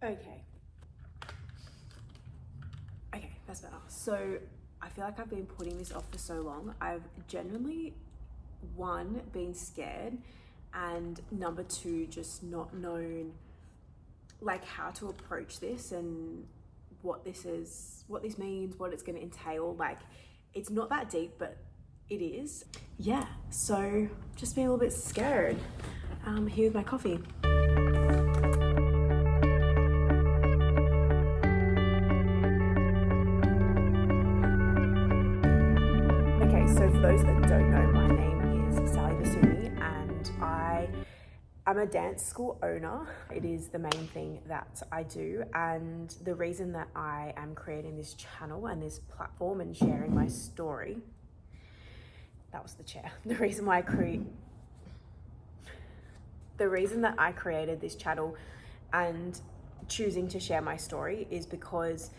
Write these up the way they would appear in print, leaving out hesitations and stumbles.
Okay. Okay, that's better. So I feel like I've been putting this off for so long. I've genuinely, one, been scared, and number two, just not known like how to approach this and what this is, what this means, what it's going to entail. Like, it's not that deep, but it is. Yeah, so just being a little bit scared. Here with my coffee. Okay, so for those that don't know, my name is Sally Basumi, and I'm a dance school owner. It is the main thing that I do, and the reason that I am creating this channel and this platform and sharing my story, that was the chair. The reason that I created this channel and choosing to share my story is because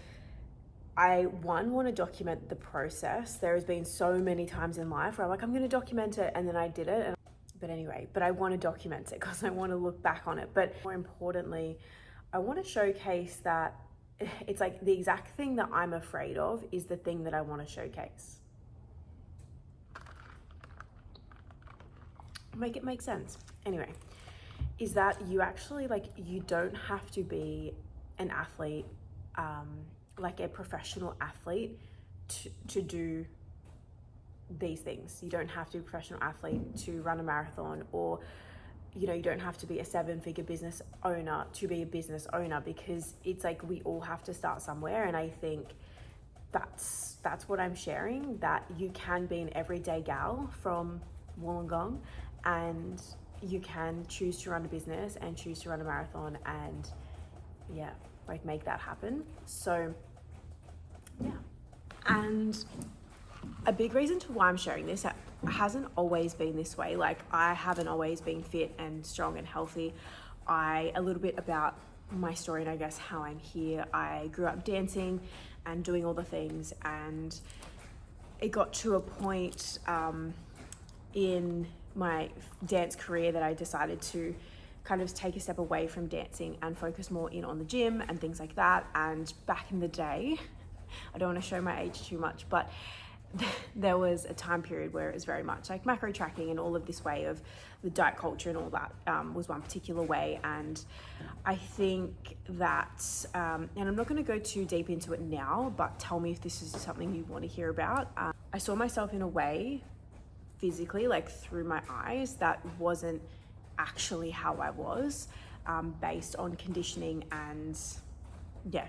I want to document the process. There has been so many times in life where I'm like, I'm going to document it, and then I did it. But I want to document it because I want to look back on it. But more importantly, I want to showcase that it's like the exact thing that I'm afraid of is the thing that I want to showcase. Make it make sense. Anyway, is that you actually, like, you don't have to be an athlete, like a professional athlete to do these things. You don't have to be a professional athlete to run a marathon, or you don't have to be a 7-figure business owner to be a business owner, because it's like we all have to start somewhere. And I think that's what I'm sharing, that you can be an everyday gal from Wollongong and you can choose to run a business and choose to run a marathon and like make that happen. So yeah. And a big reason to why I'm sharing this, it hasn't always been this way. Like, I haven't always been fit and strong and healthy. A little bit about my story and I guess how I'm here. I grew up dancing and doing all the things, and it got to a point in my dance career that I decided to kind of take a step away from dancing and focus more in on the gym and things like that. And back in the day, I don't want to show my age too much, but there was a time period where it was very much like macro tracking and all of this way of the diet culture and all that was one particular way. And I think that, and I'm not going to go too deep into it now, but tell me if this is something you want to hear about. I saw myself in a way physically, like through my eyes, that wasn't actually how I was, based on conditioning and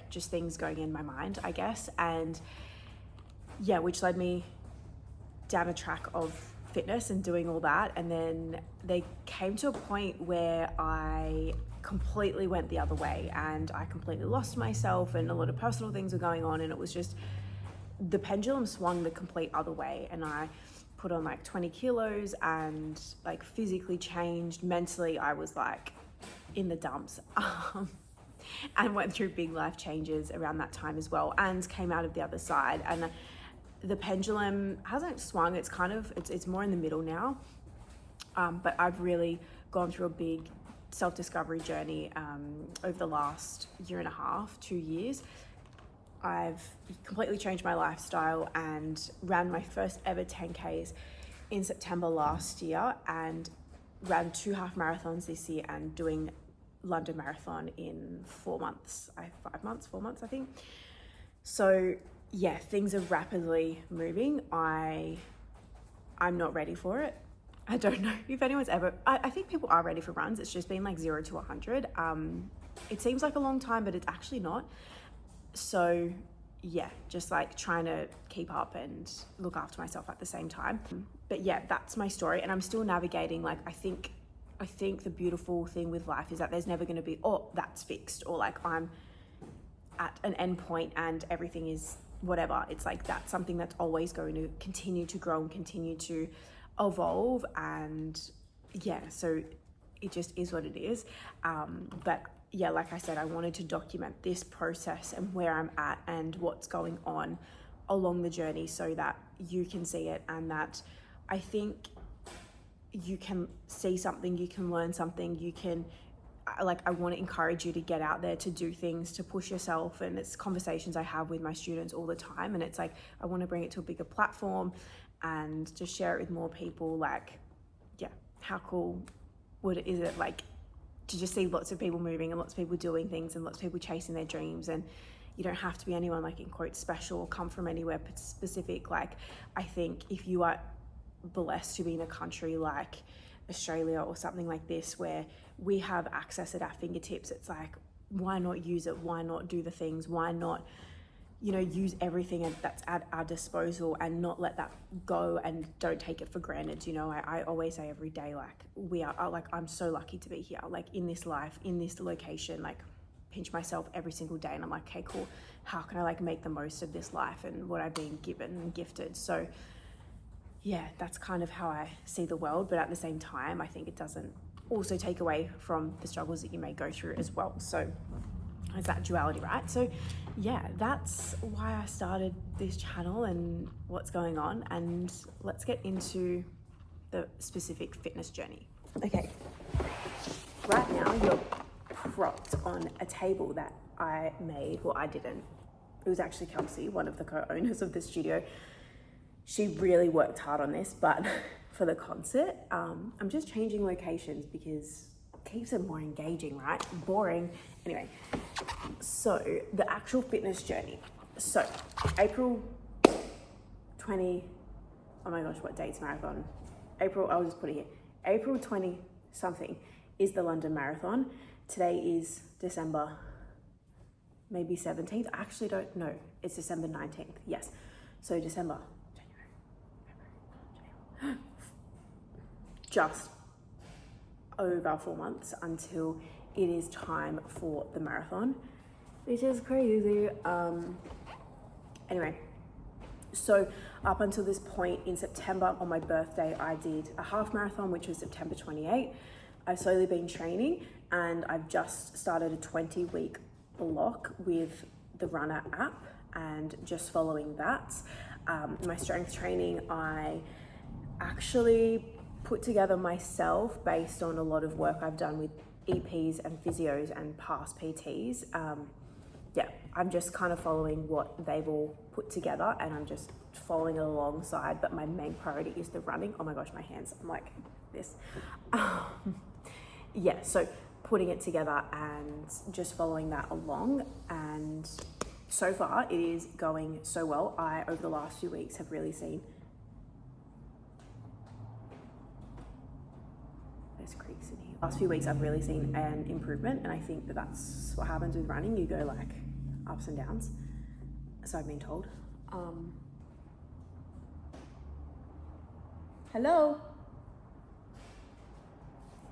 just things going in my mind, I guess. And which led me down a track of fitness and doing all that. And then they came to a point where I completely went the other way and I completely lost myself, and a lot of personal things were going on, and it was just, the pendulum swung the complete other way, and I put on like 20 kilos and like physically changed. Mentally, I was like in the dumps. And went through big life changes around that time as well, and came out of the other side. And the pendulum hasn't swung, it's kind of, it's more in the middle now. But I've really gone through a big self-discovery journey over the last 1.5 to 2 years. I've completely changed my lifestyle and ran my first ever 10Ks in September last year, and ran 2 half marathons this year, and doing London Marathon in 4 months, 4 months, I think. So things are rapidly moving. I'm not ready for it. I don't know if anyone's ever, I think people are ready for runs. It's just been like 0 to 100. It seems like a long time, but it's actually not. So just like trying to keep up and look after myself at the same time. But that's my story, and I'm still navigating. Like, I think the beautiful thing with life is that there's never going to be, oh, that's fixed, or like I'm at an end point and everything is whatever. It's like that's something that's always going to continue to grow and continue to evolve. And so it just is what it is. But like I said, I wanted to document this process and where I'm at and what's going on along the journey, so that you can see it, and that I think you can see something, you can learn something, you can I want to encourage you to get out there, to do things, to push yourself. And it's conversations I have with my students all the time. And it's like, I want to bring it to a bigger platform and just share it with more people. Like, yeah, how cool is it like to just see lots of people moving and lots of people doing things and lots of people chasing their dreams. And you don't have to be anyone like in quotes special or come from anywhere specific. Like, I think if you are blessed to be in a country like Australia or something like this where we have access at our fingertips, it's like, why not use it? Why not do the things? Why not, you know, use everything that's at our disposal and not let that go and don't take it for granted. You know, I always say every day, like, I'm so lucky to be here, like in this life, in this location, like pinch myself every single day and I'm like, okay, cool. How can I like make the most of this life and what I've been given and gifted? So yeah, that's kind of how I see the world. But at the same time, I think it doesn't also take away from the struggles that you may go through as well. So there's that duality, right? So yeah, that's why I started this channel and what's going on. And let's get into the specific fitness journey. Okay, right now you're propped on a table that I made. Well, I didn't. It was actually Kelsey, one of the co-owners of the studio. She really worked hard on this, but for the concert, I'm just changing locations because it keeps it more engaging, right? Boring. Anyway, so the actual fitness journey. So April 20, oh my gosh, what date's marathon? I'll just put it here. April 20 something is the London Marathon. Today is December, maybe 17th. I actually don't know. It's December 19th. Yes. So December. Just over 4 months until it is time for the marathon, which is crazy. Anyway, so up until this point in September on my birthday, I did a half marathon, which was September 28. I've slowly been training and I've just started a 20-week block with the Runner app and just following that. My strength training, I actually put together myself based on a lot of work I've done with EPs and physios and past PTs. Yeah, I'm just kind of following what they've all put together and I'm just following it alongside, but my main priority is the running. Oh my gosh, my hands, I'm like this. Yeah, so putting it together and just following that along, and so far it is going so well. I, over the last few weeks, have really seen creaks in here. Last few weeks I've really seen an improvement, and I think that that's what happens with running. You go like ups and downs, so I've been told. Hello.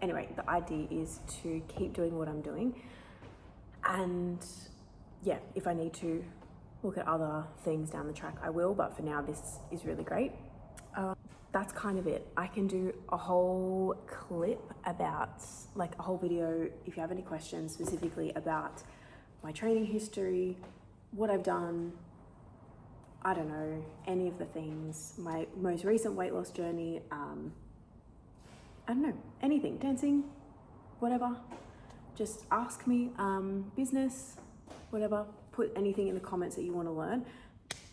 Anyway, the idea is to keep doing what I'm doing, and yeah, if I need to look at other things down the track, I will, but for now this is really great. That's kind of it. I can do a whole clip about, like a whole video, if you have any questions specifically about my training history, what I've done, I don't know, any of the things, my most recent weight loss journey, I don't know, anything, dancing, whatever. Just ask me, business, whatever. Put anything in the comments that you want to learn.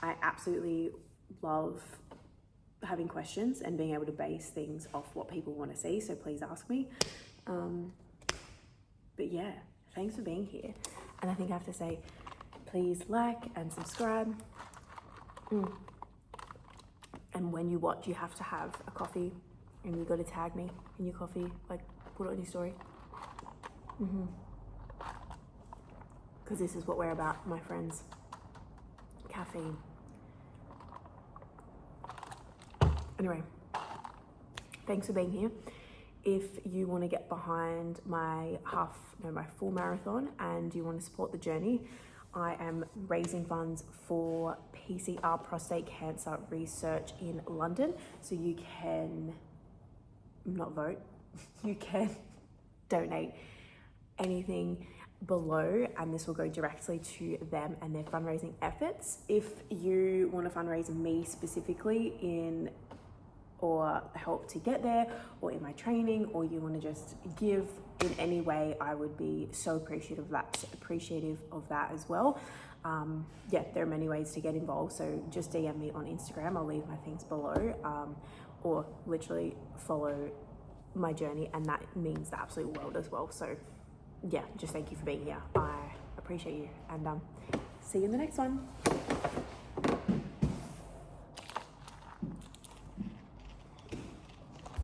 I absolutely love having questions and being able to base things off what people want to see, so please ask me. But yeah, thanks for being here. And I think I have to say, please like and subscribe. And when you watch, you have to have a coffee and you got to tag me in your coffee, like put it on your story. Because this is what we're about, my friends. Caffeine. Anyway, thanks for being here. If you want to get behind my full marathon and you want to support the journey, I am raising funds for PCR prostate cancer research in London. So you can not vote, you can donate anything below and this will go directly to them and their fundraising efforts. If you want to fundraise me specifically in or help to get there, or in my training, or you want to just give in any way, I would be so appreciative of that as well. Yeah, there are many ways to get involved, so just DM me on Instagram. I'll leave my things below, or literally follow my journey, and that means the absolute world as well. So yeah, just thank you for being here. I appreciate you, and see you in the next one.